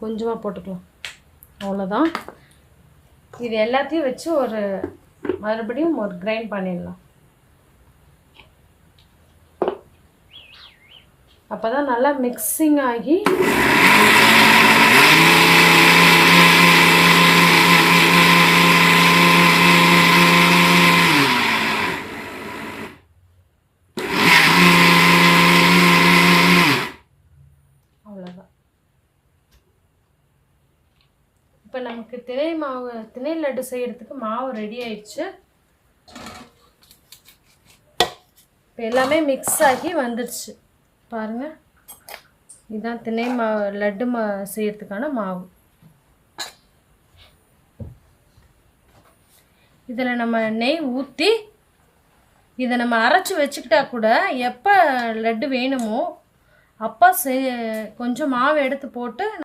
கொஞ்சமாக போட்டுக்கலாம். அவ்வளோதான். இது எல்லாத்தையும் வச்சு மறுபடியும் ஒரு கிரைண்ட் பண்ணிடலாம். அப்போ தான் நல்லா மிக்சிங் ஆகி அவ்வளோதான். இப்போ நமக்கு திணை லட்டு செய்கிறதுக்கு மாவு ரெடி ஆயிடுச்சு. இப்போ எல்லாமே மிக்ஸ் ஆகி வந்துடுச்சு பாருங்கள். இதுதான் திணை லட்டு செய்கிறதுக்கான மாவு. இதில் நம்ம நெய் ஊற்றி இதை நம்ம அரைச்சி வச்சுக்கிட்டா கூட எப்போ லட்டு வேணுமோ அப்போ கொஞ்சம் மாவு எடுத்து போட்டு